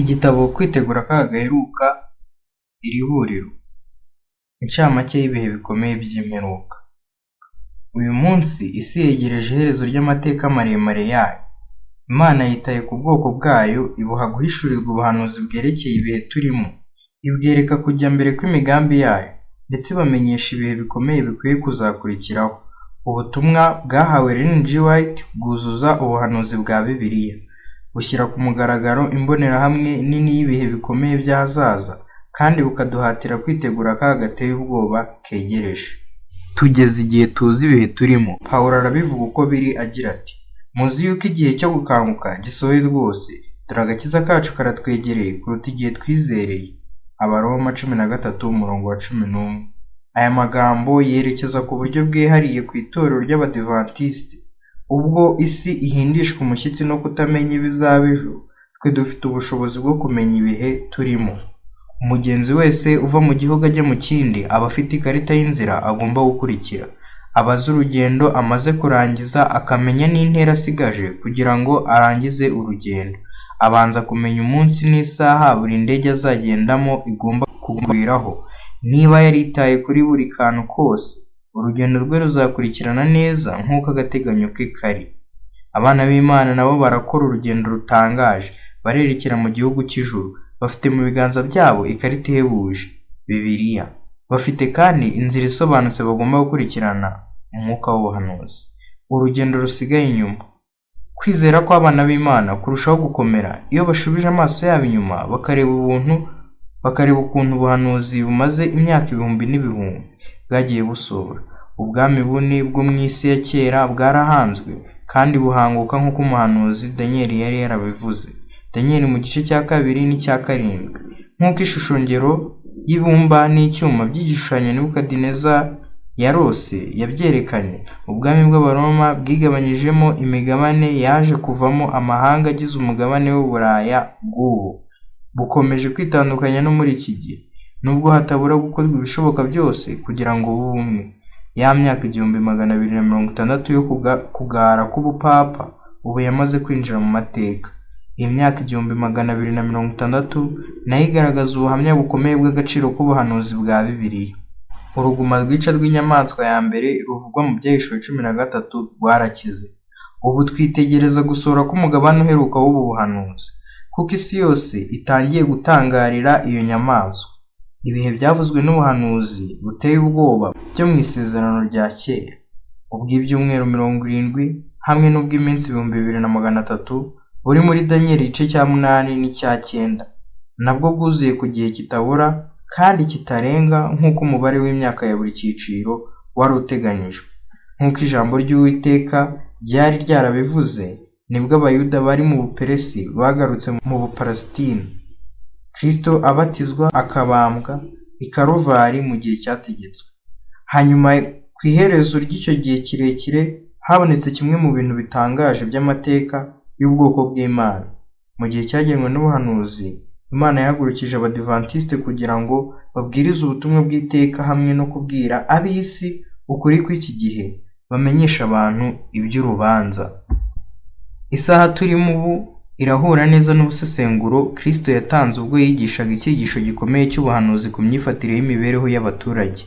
Igitabo Kwitegura akaga gaheruka, iri huriro. Incamake y'ibihe bikomeye by'imperuka. Uyu munsi isi yegereje iherezo ry'amateka maremare yayo. Imana yitaye ku bwoko bwayo, ibuha guhishurirwa ubuhanuzi bwerekeye ibihe turimo, ibwereka kujya mbere kw'imigambi yayo, ndetse ibamenyesha ibihe bikomeye bikwiye kuzakurikiraho. Ubutumwa bwahawe Ellen G. White bwuzuza ubuhanuzi bwa Bibiliya, bushyira ku mugaragaro imbonerahamwe nini y'ibihe bikomeye by'ahazaza, kandi bukaduhatira kwitegura akaga gateye ubwoba kegereje. Tugeze igihe tuzi ibihe turimo. Pawulo arabivuga uko biri agira ati: muzi yuko igihe cyo gukanguka gisohoye rwose, dore agakiza kacu karatwegereye kuruta igihe twizereye. Abaroma 13:11. Aya magambo yerekeza ku buryo bwihariye ku itorero ry'Abadivantisite. Ubwo isi ihindishwa umushyitsi no kutamenya ibizaba ejo, twe dufite ubushobozi bwo kumenya ibihe turimo. Umugenzi wese uva mu gihugu ajya mu kindi aba afite ikarita y'inzira agomba gukurikira. Abaza urugendo amaze kurangiza, akamenya n'intera asigaje kugira ngo arangize urugendo. Abanza kumenya umunsi n'isaha buri ndege azagendamo igomba kugwiraho. Niba yaritaye kuri buri kantu kose, urugendo rwe ruzakurikirana neza nk'uko agateganyo ke kari. Abana b'Imana nabo barakora urugendo rutangaje, barerekera mu gihugu cy'ijuru. Bafite mu biganza byabo ikarita ihebuje, Bibiliya. Bafite kandi inzira isobanutse bagomba gukurikirana, umwuka w'ubuhanuzi. Urugendo rusigaye inyuma. Kwizera kw'abana b'Imana kurushaho gukomera iyo bashubije amaso yabo inyuma bakareba ukuntu ubuhanuzi bumaze imyaka ibihumbi n'ibihumbi bwagiye busohora. Ubwami bune bwo mu isi ya kera bwarahanzwe kandi buhanguka nk'uko umuhanuzi Danieli yari yarabivuze. Danieli mu gice cya 2 n'icya 7. Nk'uko ishusho ngero y'ibumba n'icyuma by'igishushanyo Nebukadineza yarose yabyerekanye, ubwami bw'Abaroma bwigabanyijemo imigabane yaje kuvamo amahanga agize umugabane w'Uburaya bw'ubu. Bukomeje kwitandukanya no muri iki gihe, nubwo hatabura gukorwa ibishoboka byose kugira ngo bubumwe. Ya myaka 1260 yo kugara k'ubupapa ubu yamaze kwinjira mu mateka. Imyaka 1260 nayo igaragaza ubuhamya bukomeye bw'agaciro k'ubuhanuzi bwa Bibiliya. Uruguma rwica rw'inyamaswa ya mbere ruvugwa mu Byahishuwe 13 rwarakize. Ubu twitegereza gusohora k'umugabane uheruka w'ubu buhanuzi, kuko isi yose itangiye gutangarira iyo nyamaswa. Ibihe byavuzwe n'ubuhanuzi buteye ubwoba byo mu isezerano rya kera, ubw'ibyumweru 70 hamwe n'ubw'iminsi 2300 buri muri Danieli igice cya 8 n'icya 9, nabwo bwuzuye ku gihe kitabura kandi kitarenga nk'uko umubare w'imyaka ya buri cyiciro wari uteganyijwe. Nk'uko ijambo ry'Uwiteka ryari ryarabivuze, nibwo Abayuda bari mu Buperesi bagarutse mu Bupalestina. Kristo abatizwa akabambwa i Karuvari mu gihe cyategetswe. Hanyuma ku iherezo ry'icyo gihe kirekire habonetse kimwe mu bintu bitangaje by'amateka y'ubwoko bw'Imana. Mu gihe cyagenwe n'ubuhanuzi, Imana yahagurukije Abadivantisite kugira ngo babwirize ubutumwa bw'iteka hamwe no kubwira ab'isi ukuri kw'iki gihe, bamenyesha abantu iby'urubanza. Isaha turimo ubu irahura neza n'ubusesenguro Kristo yatanze ubwo yigishaga icyigisho gikomeye cy'ubuhanuzi ku myifatire y'imibereho y'abaturage,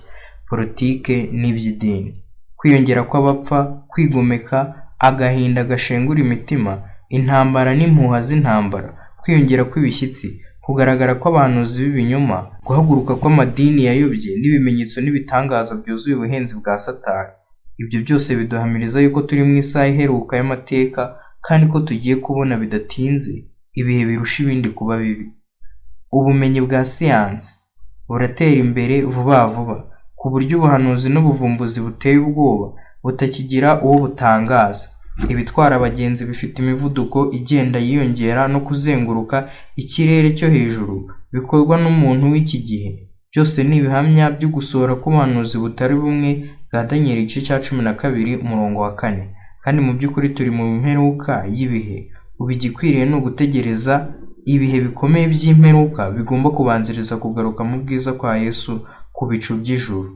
politike n'iby'idini. Kwiyongera kw'abapfa, kwigomeka, agahinda gashengura imitima, intambara n'impuha z'intambara, kwiyongera kw'ibishyitsi, kugaragara kw'abahanuzi b'ibinyoma, guhaguruka kw'amadini yayobye n'ibimenyetso n'ibitangaza byuzuye ubuhenzi bwa Satani. Ibyo byose biduhamiriza yuko turi mu isaha iheruka y'amateka, kandi ko tugiye kubona bidatinze ibihe birusha ibindi kuba bibi. Ubumenyi bwa siyansi buratera imbere vuba vuba, ku buryo ubuhanuzi n'ubuvumbuzi buteye ubwoba butakigira uwo butangaza. Ibitwara abagenzi bifite imivuduko igenda yiyongera no kuzenguruka ikirere cyo hejuru bikorwa n'umuntu w'iki gihe. Byose ni ibihamya byo gusohora k'ubuhanuzi butari bumwe bwa Danieli igice cya 12:4. Kandi mu by'ukuri turi mu mperuka y'ibihe. Ubu igikwiriye ni ugutegereza ibihe bikomeye by'imperuka bigomba kubanziriza kugaruka mu bwiza kwa Yesu ku bicu by'ijuru.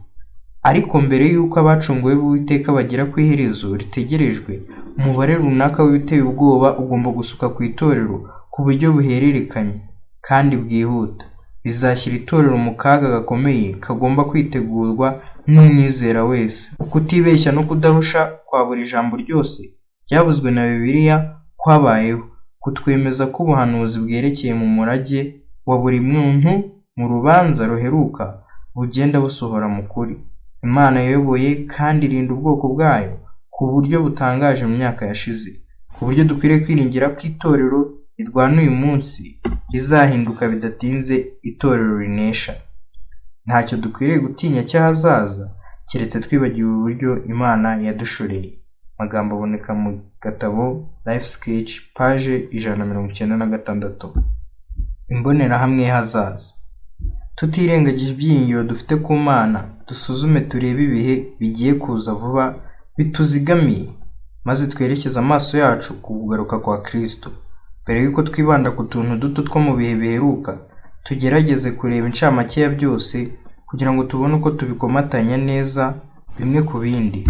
Ariko mbere y'uko abacunguwe b'Uwiteka bagera ku iherezo ritegerejwe, umubare runaka w'ibiteye ubwoba ugomba gusuka ku itorero ku buryo buhererekanye. kandi bwihuta. Bizashyira itorero mu kaga gakomeye kagomba kwitegurwa n'umwizera wese. Ukutibeshya no kudahusha kwa buri jambo ryose ryavuzwe na Bibiliya kwabayeho, kutwemeza ko ubuhanuzi bwerekeye mu murage wa buri muntu mu rubanza ruheruka bugenda busohora mu kuri. Imana yayoboye kandi irinda ubwoko bwayo ku buryo butangaje mu myaka yashize, ku buryo dukwiriye kwiringira ko itorero rirwana uyu munsi rizahinduka bidatinze itorero rinesha. Ntacyo dukwiriye gutinya cy'ahazaza keretse twibagiwe uburyo Imana yadushoreye. Amagambo aboneka mu gatabo Life Sketch page 196. Imbonerahamwe y'ahazaza. Tutirengagije ibyiringiro dufite ku Mana, dusuzume turebe ibihe bigiye kuza vuba bituzigamiye, maze twerekeze amaso yacu ku kugaruka kwa Kristo. Mbere y'uko twibanda ku tuntu duto two mu bihe biheruka, tugerageze kureba incamake ya byose kugira ngo tubone uko tubikomatanya neza bimwe ku bindi.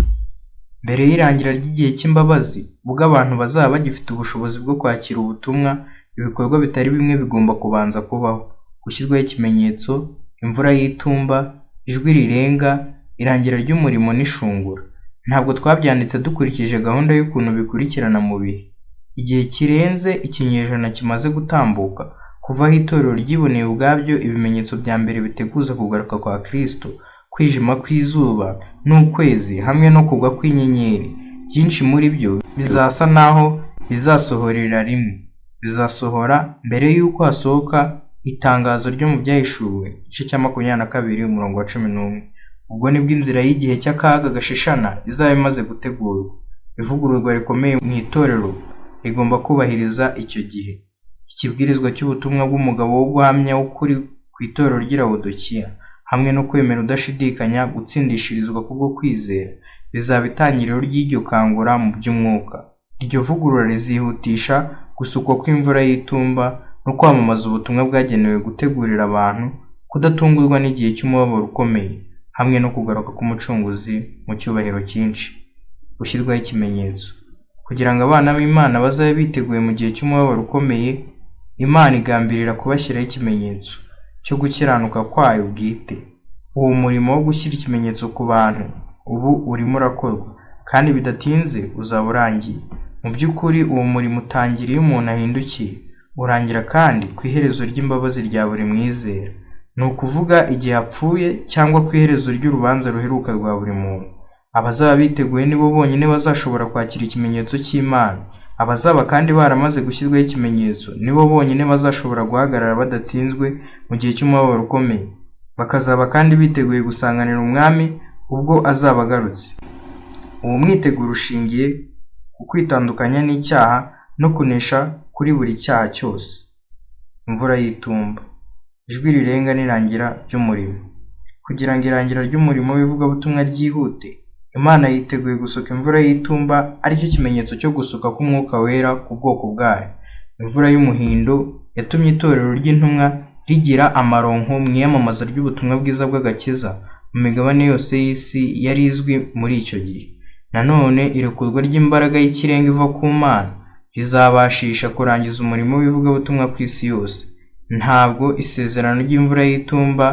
Mbere y'irangira ry'igihe cy'imbabazi, ubwo abantu bazaba bagifite ubushobozi bwo kwakira ubutumwa, ibikorwa bitari bimwe bigomba kubanza kubaho: gushyirwaho ikimenyetso, imvura y'itumba, ijwi rirenga, irangira ry'umurimo n'ishungura. Ntabwo twabyanditse dukurikije gahunda y'ukuntu bikurikirana mu bihe. Igihe kirenze ikinyejana kimaze gutambuka kuva aho itorero ryiboneye ubwabyo ibimenyetso bya mbere biteguza kugaruka kwa Kristo, kwijima kw'izuba n'ukwezi hamwe no kugwa kw'inyenyeri. Byinshi muri byo bizasa naho bizasohorera rimwe. Bizasohora mbere y'uko hasohoka itangazo ryo mu Byahishuwe igice cya 22 umurongo wa 11. Ubwo nibwo inzira y'igihe cy'akaga gashishana izaba imaze gutegurwa. Ivugururwa rikomeye mu itorero rigomba kubahiriza icyo gihe. Ikibwirizwa cy'ubutumwa bw'umugabo wo guhamya ukuri ku itorero ry'i Laodikiya, hamwe no kwemera udashidikanya gutsindishirizwa kubwo kwizera, bizaba itangiriro ry'iryo kangura mu by'umwuka. Iryo vugurura rizihutisha gusukwa kw'imvura y'itumba no kwamamaza ubutumwa bwagenewe gutegurira abantu kudatungurwa n'igihe cy'umubabaro ukomeye, hamwe no kugaruka k'umucunguzi mu cyubahiro cyinshi. Gushyirwaho ikimenyetso. Kugira ngo abana b'Imana bazabe biteguye mu gihe cy'umubabaro ukomeye, Imana igambirira kubashyiraho ikimenyetso cyo gukiranuka kwayo bwite. Uwo murimo wo gushyira ikimenyetso ku bantu ubu urimo urakorwa, kandi bidatinze uzaba urangiye. Mu by'ukuri uwo murimo utangiriye umuntu ahindukiye, urangira kandi ku iherezo ry'imbabazi rya buri mwizera, ni ukuvuga igihe apfuye cyangwa ku iherezo ry'urubanza ruheruka rwa buri muntu. Abazaba biteguye nibo bonyine bazashobora kwakira ikimenyetso cy'Imana. Abazaba kandi baramaze gushyirwaho ikimenyetso nibo bonyine bazashobora guhagarara badatsinzwe mu gihe cy'umubabaro ukomeye. Bakazaba kandi biteguye gusanganira umwami ubwo azaba agarutse. Uwo mwiteguro ushingiye ku kwitandukanya n'icyaha no kunesha kuri buri cyaha cyose. Imvura y'itumba. Ijwi rirenga n'irangira ry'umurimo. Kugira ngo irangira ry'umurimo w'ivugabutumwa ryihute, Imana yiteguye gusuka imvura y'itumba, aricyo kimenyetso cyo gusuka k'umwuka wera ku bwoko bwayo. Imvura y'umuhindo yatumye itorero ry'intumwa rigira amaronko mu iyamamaza ry'ubutumwa bwiza bw'agakiza mu migabane yose y'isi yari izwi muri icyo gihe. Nanone irekurwa ry'imbaraga y'ikirenga iva ku Mana rizabashisha kurangiza umurimo w'ivugabutumwa ku isi yose. Ntabwo isezerano ry'imvura y'itumba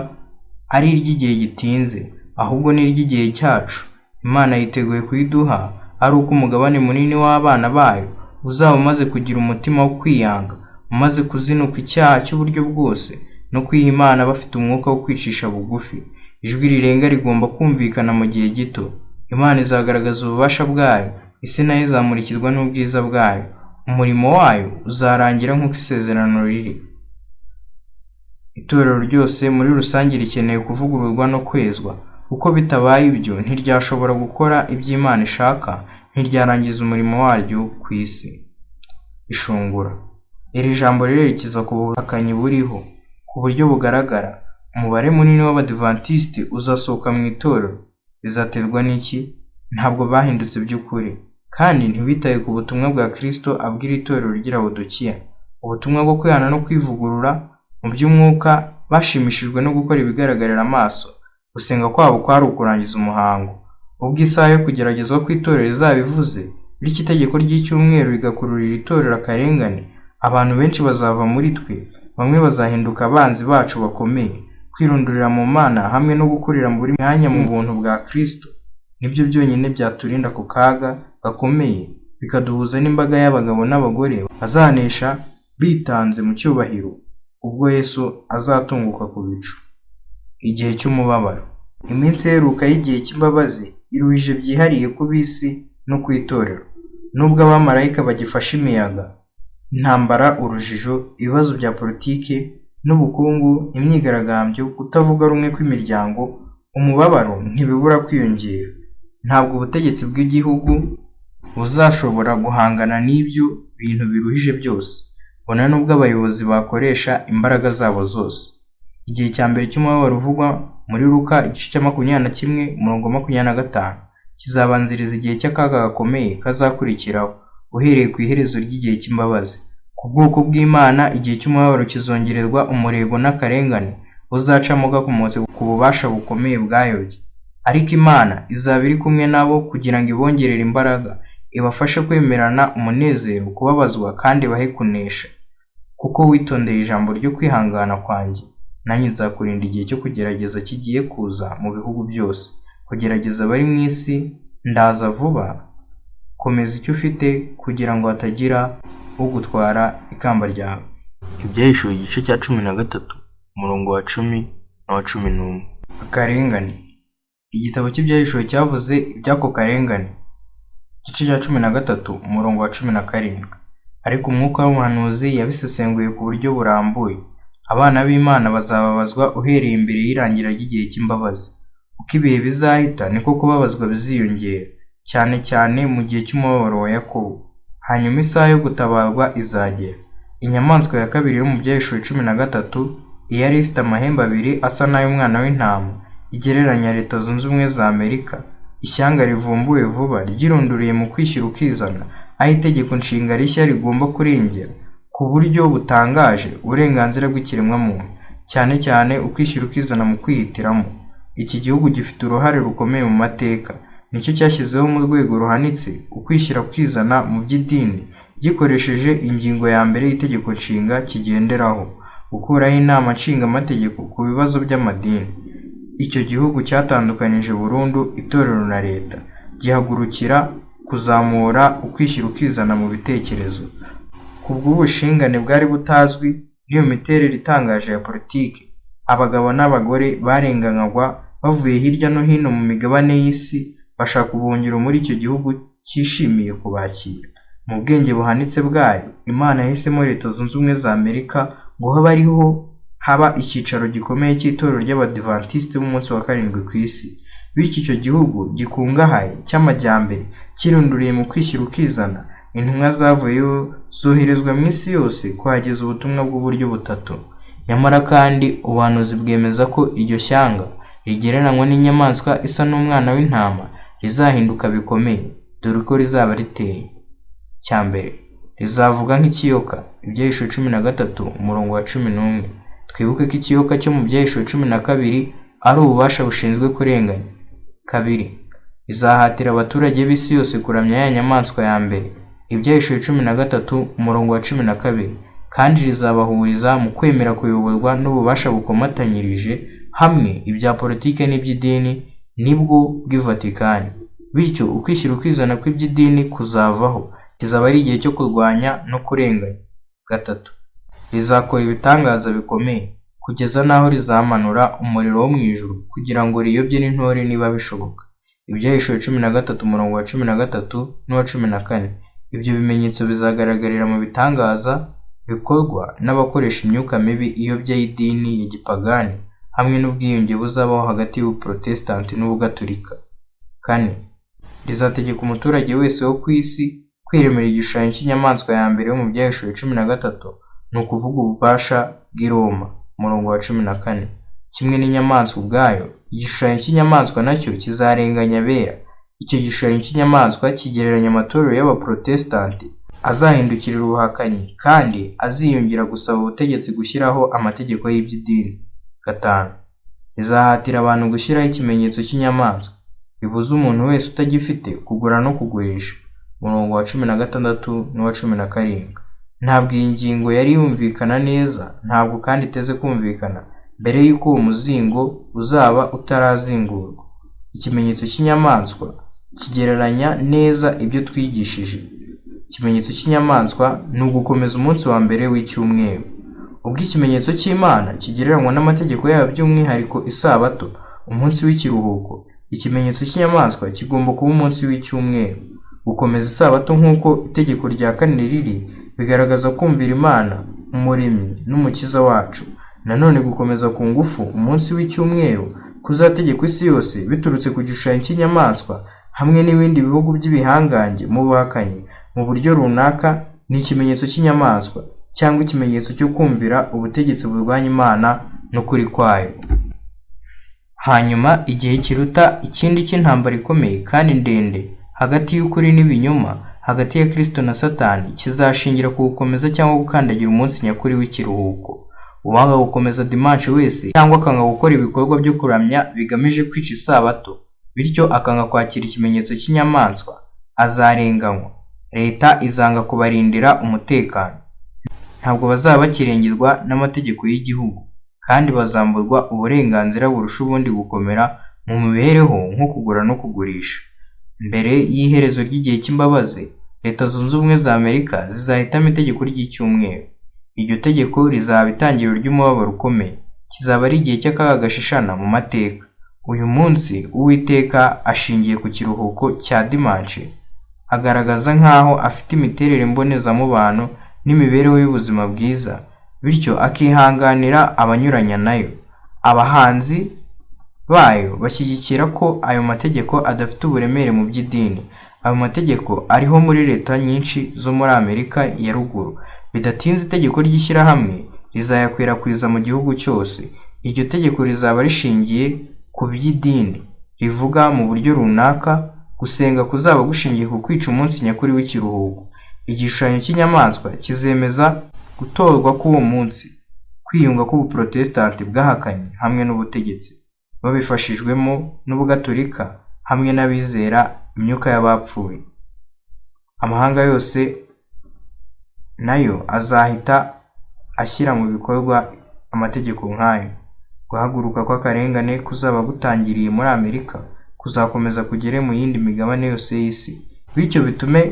ari iry'igihe gitinze, ahubwo ni iry'igihe cyacu. Imana yiteguye kuyiduha ari uko umugabane munini w'abana bayo uzaba umaze kugira umutima wo kwiyanga, umaze kuzinuka icyaha cy'uburyo bwose no kwiha Imana bafite umwuka wo kwicisha bugufi. Ijwi rirenga rigomba kumvikana mu gihe gito. Imana izagaragaza ububasha bwayo, isi nayo izamurikirwa n'ubwiza bwayo. Umurimo wayo uzarangira nk'uko isezerano riri. Itorero ryose muri rusange rikeneye kuvugururwa no kwezwa. Uko bitabaye ibyo ntiryashobora gukora ibyo Imana ishaka, ntiryarangiza umurimo waryo ku isi. Ishungura. Iri jambo rirerekeza ku buhakanyi buriho ku buryo bugaragara. Umubare munini w'Abadivantisiti uzasohoka mu itorero. Bizaterwa n'iki? Ntabwo bahindutse by'ukuri, kandi ntibitaye ku butumwa bwa Kristo abwira itorero ry'i Laodikiya. Ubutumwa bwo kwihana no kwivugurura mu by'umwuka. Bashimishijwe no gukora ibigaragarira amaso. Gusenga kwabo kwari ukurangiza umuhango. Ubwo isaha yo kugeragezwa kw'itorero izaba ivuze, bityo itegeko ry'icyumweru rigakururira itorero akarengane, abantu benshi bazava muri twe bamwe bazahinduka abanzi bacu bakomeye. Kwirundurira mu Mana hamwe no gukurira muri myanya mu buntu bwa Kristo nibyo byonyine byaturinda ku kaga gakomeye, bikaduhuza n'imbaga y'abagabo n'abagore bazanesha bitanze mu cyubahiro ubwo Yesu azatunguka ku bicu. Igihe cy'umubabaro. Iminsi iheruka y'igihe cy'imbabazi iruhije byihariye ku b'isi no ku itorero. Nubwo abamarayika bagifashe imiyaga, intambara, urujijo, ibibazo bya politiki n'ubukungu, imyigaragambyo, kutavuga rumwe kw'imiryango, umubabaro ntibibura kwiyongera. Ntabwo ubutegetsi bw'igihugu buzashobora guhangana n'ibyo bintu biruhije byose, bona nubwo abayobozi bakoresha imbaraga zabo zose. Igihe cya mbere cy'umubabaro uvugwa muri Luka igice cya 21:25 kizabanziriza igihe cy'akaga gakomeye kazakurikiraho uhereye ku iherezo ry'igihe cy'imbabazi. Ku bwoko bw'Imana, igihe cy'umubabaro kizongererwa umurego n'akarengane buzacamo gakomotse ku bubasha bukomeye bwayobye. Ariko Imana izaba iri kumwe nabo kugira ngo ibongerere imbaraga, ibafashe kwemerana umunezero, kubabazwa kandi bahe kunesha. Kuko witondeye ijambo ryo kwihangana kwanjye, nanjye nzakurinda igihe cyo kugerageza kigiye kuza mu bihugu byose. Kugerageza abari mu isi, ndaza vuba. Komeza icyo ufite kugira ngo hatagira ugutwara ikamba ryawe. Ibyahishuwe igice cya 13 umurongo wa 10 na wa 11. Akarengane. Igitabo cy'ibyahishuwe cyavuze iby'ako karengane. Igice cya 13 umurongo wa 17. Ariko umwuka w'umuhanuzi yabisesenguye ku buryo burambuye. Abana b'Imana bazababazwa uhereye imbere y'irangira ry'igihe cy'imbabazi. Uko ibihe bizahita niko kubabazwa biziyongera, cyane cyane mu gihe cy'umubabaro wa Yakobo. Hanyuma isaha yo gutabarwa izagera. Inyamaswa ya kabiri yo mu byahishuwe 13 iyari ifite amahembe abiri asa n'ay'umwana w'intama, igereranya Leta Zunze Ubumwe za Amerika, ishyanga rivumbuwe vuba ryirunduriye mu kwishyira ukizana, aho itegeko nshinga rishya rigomba kurengera ku buryo butangaje uburenganzira bw'ikiremwamuntu, cyane cyane ukwishyira ukizana mu kwihitiramo. Iki gihugu gifite uruhare rukomeye mu mateka, nicyo cyashyizeho mu rwego ruhanitse ukwishyira kwizana mu by'idini, gikoresheje ingingo ya mbere y'itegeko nshinga kigenderaho, gukuraho inama nshingaamategeko ku bibazo by'amadini. Icyo gihugu cyatandukanije burundu itorero na leta, gihagurukira kuzamura ukwishyira ukizana mu bitekerezo. Ku bw'ubushingane bwari butazwi n'iyo miterere itangaje ya politiki, abagabo n'abagore barenganywa bavuye hirya no hino mu migabane y'isi bashaka ubuhungiro muri icyo gihugu cyishimiye kubakira. Mu bwenge buhanitse bwayo, Imana yahisemo Leta Zunze Ubumwe za Amerika ngo haba icyicaro gikomeye cy'itorero ry'Abadivantisite b'umunsi wa karindwi ku isi. Bityo icyo gihugu gikungahaye cy'amajyambere kirunduriye mu kwishyira ukizana, intumwa zavuyeyo zoherezwa mu isi yose kuhageza ubutumwa bw'uburyo butatu. Nyamara kandi ubuhanuzi bwemeza ko iryo shyanga rigereranywa n'inyamaswa isa n'umwana w'intama rizahinduka bikomeye, dore uko rizaba riteye. Cya mbere, rizavuga nk'ikiyoka. Ibyahishuwe 13 umurongo wa 11. Twibuke ko ikiyoka cyo mu byahishuwe 12 ari ububasha bushinzwe kurenganya. Kabiri, rizahatira abaturage b'isi yose kuramya ya nyamaswa ya mbere. Ibyahishuwe 13 umurongo wa 12. Kandi rizabahuriza mu kwemera kuyoborwa n'ububasha bukomatanyirije hamwe ibya politike n'iby'idini nibwo bw'Ivatikani. Bityo ukwishyira ukizana kw'iby'idini kuzavaho, kizaba ari igihe cyo kurwanya no kurenganya. Gatatu, rizakora ibitangaza bikomeye kugeza n'aho rizamanura umuriro wo mu ijuru kugira ngo riyobye n'intore niba bishoboka. Ibyahishuwe 13 umurongo wa 13 n'uwa 14. Ibyo bimenyetso bizagaragarira mu bitangaza bikorwa n'abakoresha imyuka mibi iyobya y'idini ya gipagani, hamwe n'ubwiyunge buzabaho hagati y'Ubuprotestanti n'Ubugatolika. Kane, rizategeka umuturage wese wo ku isi kwiremera igishushanyo cy'inyamaswa ya mbere yo mu byahishuwe 13, ni ukuvuga ububasha bw'i Roma, umurongo wa 14. Kimwe n'inyamaswa ubwayo, igishushanyo cy'inyamaswa nacyo kizarenganya abera. Icyo gishushanyo cy'inyamaswa kigereranya amatorero y'Abaprotestanti azahindukirira ubuhakanyi kandi aziyongera gusaba ubutegetsi gushyiraho amategeko y'iby'idini. Gatanu, rizahatira abantu gushyiraho ikimenyetso cy'inyamaswa, bibuza umuntu wese utagifite kugura no kugurisha, umurongo wa 16 n'uwa 17. Ntabwo iyi ngingo yari yumvikana neza, ntabwo kandi iteze kumvikana, mbere y'uko uwo muzingo uzaba utarazingurwa. Ikimenyetso cy'inyamaswa kigereranya neza ibyo twigishije. Ikimenyetso cy'inyamaswa ni ugukomeza umunsi wa mbere w'icyumweru. Ubwo ikimenyetso cy'Imana kigereranywa n'amategeko yayo by'umwihariko isabato, umunsi w'ikiruhuko, ikimenyetso cy'inyamaswa kigomba kuba umunsi w'icyumweru. Gukomeza isabato nk'uko itegeko rya kane riri bigaragaza kumvira Imana, Umuremyi n'Umukiza wacu. Nanone gukomeza ku ngufu umunsi w'icyumweru kuzategekwa isi yose biturutse ku gishushanyo cy'inyamaswa hamwe n'ibindi bihugu by'ibihangange mu buhakanyi mu buryo runaka ni ikimenyetso cy'inyamaswa cyangwa ikimenyetso cyo kumvira ubutegetsi burwanya Imana n'ukuri kwayo. Hanyuma igihe kiruta ikindi cy'intambara ikomeye kandi ndende hagati y'ukuri n'ibinyoma, hagati ya Kristo na Satani, kizashingira ku gukomeza cyangwa gukandagira umunsi nyakuri w'ikiruhuko. Uwanga gukomeza dimanche wese cyangwa akanga gukora ibikorwa byo kuramya bigamije kwica isabato, bityo akanga kwakira ikimenyetso cy'inyamaswa, azarenganywa. Leta izanga kubarindira umutekano. Ntabwo bazaba bakirengerwa n'amategeko y'igihugu, kandi bazamburwa uburenganzira burusha ubundi gukomera mu mibereho nko kugura no kugurisha. Mbere y'iherezo ry'igihe cy'imbabazi, Leta Zunze Ubumwe za Amerika zizahitamo itegeko ry'icyumweru. Iryo tegeko rizaba itangiriro ry'umubabaro ukomeye. Kizaba ari igihe cy'akaga gashishana mu mateka. Uyu munsi Uwiteka ashingiye ku kiruhuko cya dimanche, agaragaza nk'aho afite imiterere mbonezamubano n'imibereho y'ubuzima bwiza, bityo akihanganira abanyuranya nayo. Abahanzi bayo bashyigikira ko ayo mategeko adafite uburemere mu by'idini. Ayo mategeko ariho muri leta nyinshi zo muri Amerika ya ruguru. Bidatinze itegeko ry'ishyirahamwe rizayakwirakwiza mu gihugu cyose. Iryo tegeko rizaba rishingiye ku by'idini, rivuga mu buryo runaka gusenga kuzaba gushingiye ku kwica umunsi nyakuri w'ikiruhuko. Igishushanyo cy'inyamaswa kizemeza gutorwa k'uwo munsi, kwiyunga k'ubuprotesitanti bwahakanye hamwe n'ubutegetsi, babifashijwemo n'ubugatolika hamwe n'abizera imyuka y'abapfuye. Amahanga yose nayo azahita ashyira mu bikorwa amategeko nk'ayo. Guhaguruka kw'akarengane kuzaba gutangiriye muri Amerika kuzakomeza kugere mu yindi migabane yose y'isi, bityo bitume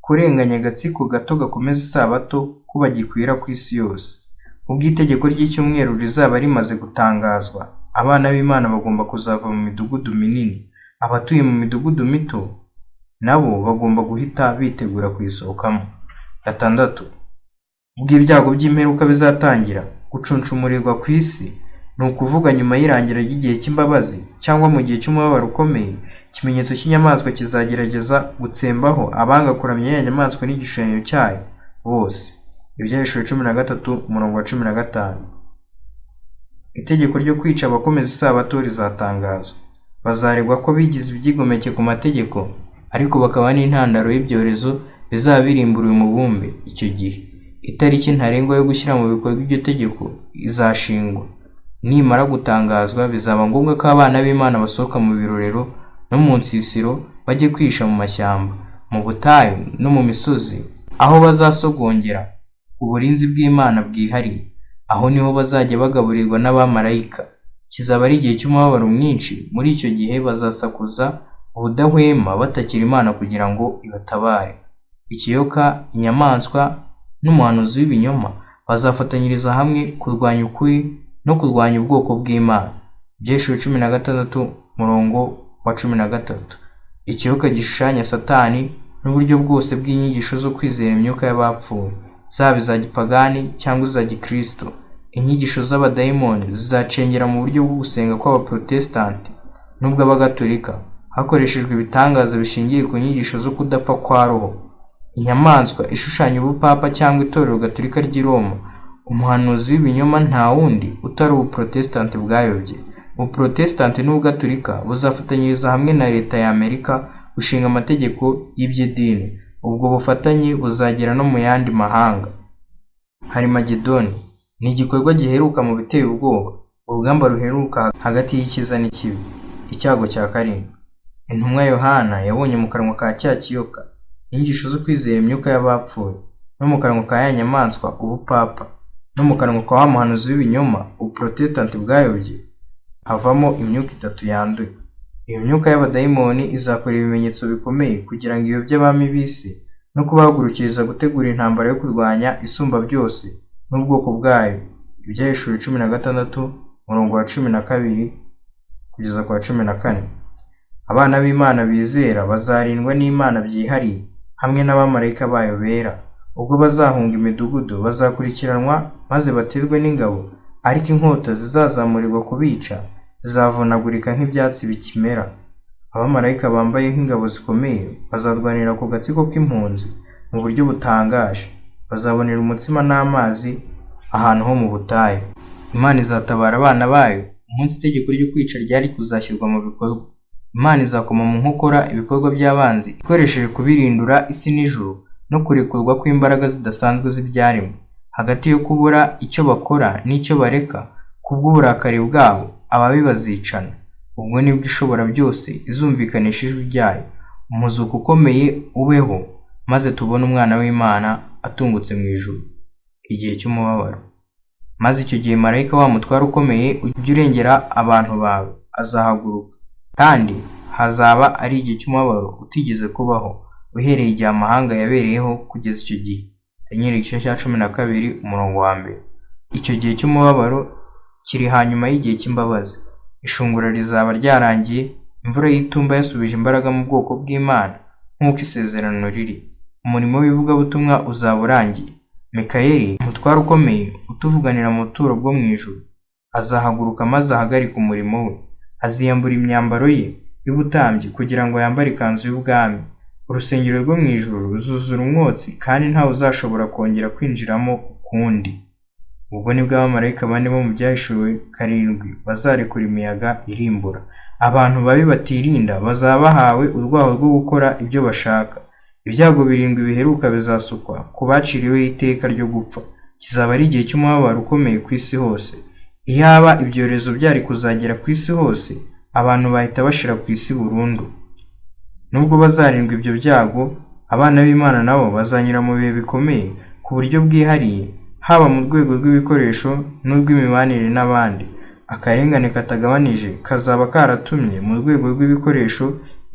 kurenganya agatsiko gato gakomeza isabato kuba gikwira ku isi yose. Ubwo itegeko ry'icyumweru rizaba rimaze gutangazwa, abana b'Imana bagomba kuzava mu midugudu minini. Abatuye mu midugudu mito nabo bagomba guhita bitegura kuyisohokamo. 6. Ubwo ibyago by'imperuka bizatangira gucuncumurirwa ku isi, ni ukuvuga nyuma y'irangira ry'igihe cy'imbabazi cyangwa mu gihe cy'umubabaro ukomeye, ikimenyetso cy'inyamaswa kizagerageza gutsembaho abanga kuramya ya nyamaswa n'igishushanyo cyayo bose. Ibyahishuriwe 13:15. Itegeko ryo kwica abakomeza isabato rizatangazwa. Bazaregwa ko bigize ibyigomeke ku mategeko, ariko bakaba n'intandaro y'ibyorezo bizaba birimbura umubumbe. Icyo gihe itariki ntarengwa yo gushyira mu bikorwa iryo tegeko izashingwa. Nimara gutangazwa, bizaba ngombwa ko abana b'Imana basohoka mu birorero no mu nsisiro bajye kwihisha mu mashyamba, mu butayu no mu misozi, aho bazasogongera uburinzi bw'Imana bwihariye. Aho niho bazajya bagaburirwa n'abamarayika. Kizaba ari igihe cy'umubabaro mwinshi. Muri icyo gihe bazasakuza ubudahwema batakira Imana kugira ngo ibatabare. Ikiyoka, inyamaswa n'umuhanuzi w'ibinyoma bazafatanyiriza hamwe kurwanya ukuri no kurwanya ubwoko bw'Imana. Ibyahishuriwe 16:13. Ikiyoka gishushanya Satani n'uburyo bwose bw'inyigisho zo kwizera imyuka y'abapfuye, zaba iza gipagani cyangwa iza gikristo. Inyigisho z'abadayimoni zizacengera mu buryo bwo gusenga kw'abaprotesitanti n'ubw'abagatolika, hakoreshejwe ibitangaza bishingiye ku nyigisho zo kudapfa kwa roho. Inyamaswa ishushanya ubupapa cyangwa itorero gatolika ry'i Roma. Umuhanuzi w'ibinyoma nta wundi utari ubuprotesitanti bwayobye. Ubuprotesitanti n'ubugatolika buzafatanyiriza hamwe na leta ya Amerika gushinga amategeko y'iby'idini. Ubwo bufatanye buzagera no mu yandi mahanga. Harimagedoni ni igikorwa giheruka mu biteye ubwoba, urugamba ruheruka hagati y'icyiza n'ikibi. Icyago cya 7. Intumwa Yohana yabonye mu kanwa ka cya kiyoka inyigisho zo kwizera imyuka y'abapfuye. no mu kanwa ka ya nyamaswa ubupapa, no mu kanwa ka wa muhanuzi w'ibinyoma ubuprotestanti bwayobye havamo imyuka itatu yanduye. Iyo myuka y'abadayimoni izakora ibimenyetso bikomeye kugira ngo iyobye abami b'isi no kubahagurukiriza gutegura intambara yo kurwanya isumba byose n'ubwoko bwayo. Ibyahishuriwe 16 umurongo wa 12 kugeza ku wa 14. Abana b'Imana bizera bazarindwa n'Imana byihariye hamwe n'abamarayika bayo bera. Ubwo bazahunga imidugudu bazakurikiranwa maze baterwe n'ingabo, ariko inkota zizazamurirwa kubica zizavunagurika nk'ibyatsi bikimera. Abamarayika bambaye nk'ingabo zikomeye bazarwanira ku gatsiko k'impunzi mu buryo butangaje. Bazabonera umutsima n'amazi ahantu ho mu butayu. Imana izatabara abana bayo umunsi itegeko ryo kwica ryari kuzashyirwa mu bikorwa. Imana izakoma mu nkokora ibikorwa by'abanzi ikoresheje kubirindura isi n'ijuru no kurekurwa kw'imbaraga zidasanzwe z'ibyaremwe. Hagati yo kubura icyo bakora n'icyo bareka kubw'uburakari bwabo, ababi bazicana. Ubwo nibwo ishobora byose izumvikanisha ijwi ryayo, umuzuko ukomeye ubeho, maze tubone umwana w'Imana atungutse mu ijuru. Igihe cy'umubabaro. Maze icyo gihe marayika wa mutware ukomeye ujya urengera abantu bawe azahaguruka, kandi hazaba ari igihe cy'umubabaro utigeze kubaho uhereye igihe amahanga yabereyeho kugeza icyo gihe. Danieli 12 umurongo wa 1. Icyo gihe cy'umubabaro kiri hanyuma y'igihe cy'imbabazi. Ishungura rizaba ryarangiye, imvura y'itumba yasubije imbaraga mu bwoko bw'Imana nk'uko isezerano riri. Umurimo w'ivugabutumwa uzaba urangiye. Mikayeli, umutware ukomeye utuvuganira mu buturo bwo mu ijuru, azahaguruka maze ahagarika umurimo we. Aziyambura imyambaro ye y'ubutambyi kugira ngo yambare ikanzu y'ubwami. Urusengero rwo mu ijuru ruzuzura umwotsi kandi ntawe uzashobora kongera kwinjiramo ukundi. Ubwo nibwo abamarayika bane bo mu byahishuriwe 7 bazarekura imiyaga irimbura. Abantu babi batirinda bazaba bahawe urwaho rwo gukora ibyo bashaka. Ibyago 7 biheruka bizasukwa ku baciriweho iteka ryo gupfa. Kizaba ari igihe cy'umubabaro ukomeye ku isi hose. Iyaba ibyorezo byari kuzagera ku isi hose, abantu bahita bashira ku isi burundu. Nubwo bazarindwa ibyo byago, abana b'Imana nabo bazanyura mu bihe bikomeye ku buryo bwihariye, haba mu rwego rw'ibikoresho n'urw'imibanire n'abandi. Akarengane katagabanije kazaba karatumye mu rwego rw'ibikoresho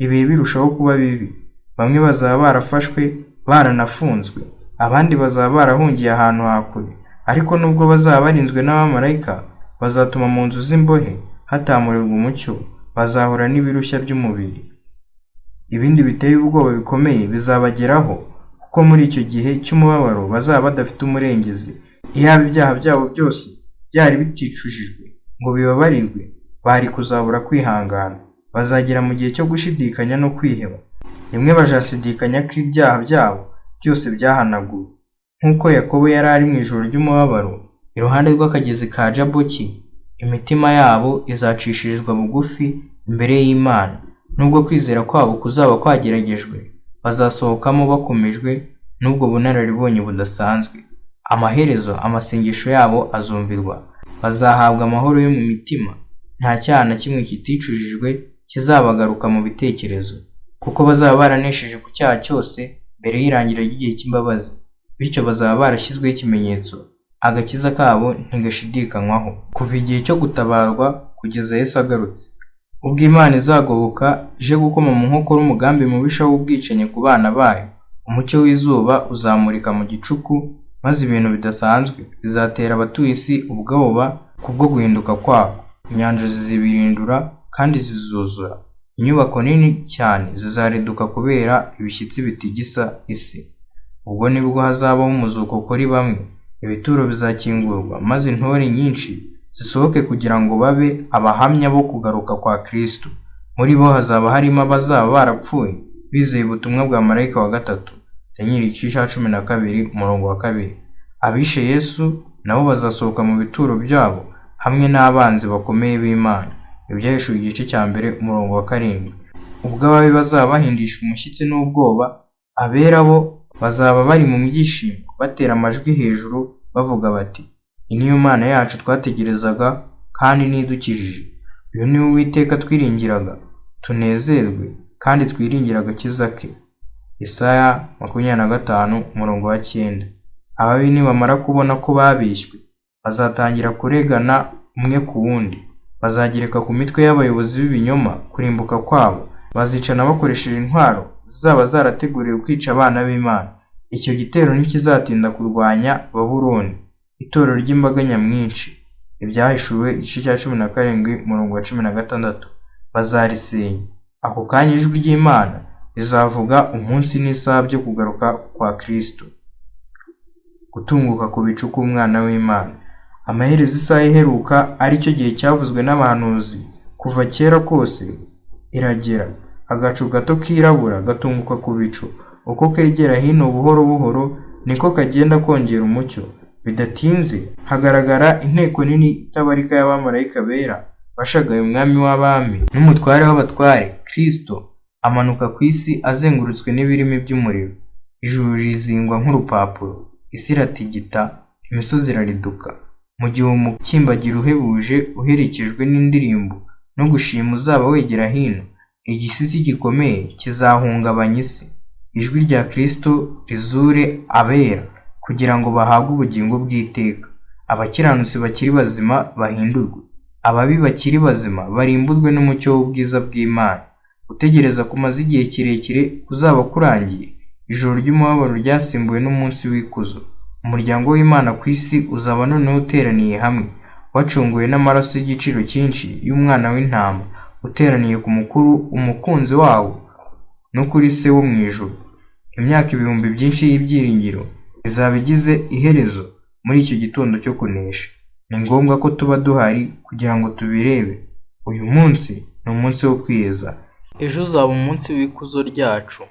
ibihe birushaho kuba bibi. Bamwe bazaba barafashwe baranafunzwe, abandi bazaba barahungiye ahantu hakure. Ariko nubwo bazaba barinzwe n'abamarayika, bazatuma mu nzu z'imbohe hatamurirwa umucyo, bazahura n'ibirushya by'umubiri. Ibindi biteye ubwoba bikomeye bizabageraho, kuko muri icyo gihe cy'umubabaro bazaba badafite umurengezi. Iyaba ibyaha byabo byose byari biticujijwe ngo bibabarirwe, bari kuzabura kwihangana. Bazagera mu gihe cyo gushidikanya no kwiheba. Rimwe bazashidikanya ko ibyaha byabo byose byahanaguwe. Nk'uko Yakobo yari ari mu ijoro ry'umubabaro iruhande rw'akagezi ka Jaboki, imitima yabo izacishirizwa bugufi imbere y'Imana. Nubwo kwizera kwabo kuzaba kwageragejwe, bazasohokamo bakomejwe n'ubwo bunararibonye budasanzwe. Amaherezo amasengesho yabo azumvirwa. Bazahabwa amahoro yo mu mitima. Nta cyaha na kimwe kiticujijwe kizabagaruka mu bitekerezo, kuko bazaba baranesheje ku cyaha cyose mbere y'irangira ry'igihe cy'imbabazi. Bityo bazaba barashyizweho ikimenyetso, agakiza kabo ntigashidikanywaho kuva igihe cyo gutabarwa kugeza Yesu agarutse. Ubwo Imana izagoboka ije gukoma mu nkokora umugambi mubisha w'ubwicanyi ku bana bayo, umucyo w'izuba uzamurika mu gicuku, maze ibintu bidasanzwe bizatera abatuye isi ubwoba kubwo guhinduka kwabo. Inyanja zizibirindura kandi zizuzura. Inyubako nini cyane zizareduka kubera ibishyitsi bitigisa isi. Ubwo nibwo hazabaho umuzuko kuri bamwe. Ibituro bizakingurwa maze intore nyinshi zisohoke kugira ngo babe abahamya bo kugaruka kwa Kristo. Muri bo hazaba harimo abazaba barapfuye bizeye ubutumwa bwa marayika wa gatatu. Danieli 12 umurongo wa 2. Abishe Yesu nabo bazasohoka mu bituro byabo hamwe n'abanzi bakomeye b'Imana. Ibyahishuriwe igice cya 1 umurongo wa 7. Ubwo ababi bazaba bahindisha umushyitsi n'ubwoba, abera bo bazaba bari mu byishimo batera amajwi hejuru bavuga bati, iyi niyo Mana yacu twategerezaga kandi nidukijije. Uyu ni Uwiteka twiringiraga, tunezerwe kandi twiringire agakiza ke. Yesaya 25:9. Ababi nibamara kubona ko babishywe, bazatangira kuregana umwe ku wundi. Bazagereka ku mitwe y'abayobozi b'ibinyoma kurimbuka kwabo. Bazicana bakoresheje intwaro zizaba zarateguriwe kwica abana b'Imana. Icyo gitero ntikizatinda kurwanya Babuloni, itorero ry'imbaga nyamwinshi. Ibyahishuwe igice cya 17:16. Bazarisenya. Ako kanya ijwi ry'Imana rizavuga umunsi n'isaha byo kugaruka kwa Kristo. Gutunguka ku bicu k'Umwana w'Imana. Amaherezo isaha iheruka, ari cyo gihe cyavuzwe n'abahanuzi kuva kera kose, iragera. Agacu gato kirabura gatunguka ku bicu. Uko kegera hino buhoro buhoro, niko kagenda kongera umucyo. Bidatinze hagaragara inteko nini itabarika y'abamarayika bera bashagaye Umwami w'abami n'Umutware w'abatware, Kristo, amanuka ku isi azengurutswe n'ibirimi by'umuriro. Ijuru rizingwa nk'urupapuro, isi iratigita, imisozi irariduka. Mu gihe umukimbagiro uhebuje uherekejwe n'indirimbo no gushima uzaba wegera hino, igisisi gikomeye kizahungabanya isi. Ijwi rya Kristo rizure abera kugira ngo bahabwe ubugingo bw'iteka. Abakiranutsi bakiri bazima bahindurwe, ababi bakiri bazima barimburwe n'umucyo w'ubwiza bw'Imana. Gutegereza kumaze igihe kirekire kuzaba kurangiye. Ijoro ry'umubabaro ryasimbuwe n'umunsi w'ikuzo. Umuryango w'Imana ku isi uzaba noneho uteraniye hamwe, wacunguwe n'amaraso y'igiciro cyinshi y'Umwana w'Intama, uteraniye ku mukuru, umukunzi wawo, no kuri Se wo mu ijuru. Imyaka ibihumbi byinshi y'ibyiringiro izaba igize iherezo muri icyo gitondo cyo kunesha. Ni ngombwa ko tuba duhari kugira ngo tubirebe. Uyu munsi ni umunsi wo kwiyeza. Ejo uzaba umunsi w'ikuzo ryacu.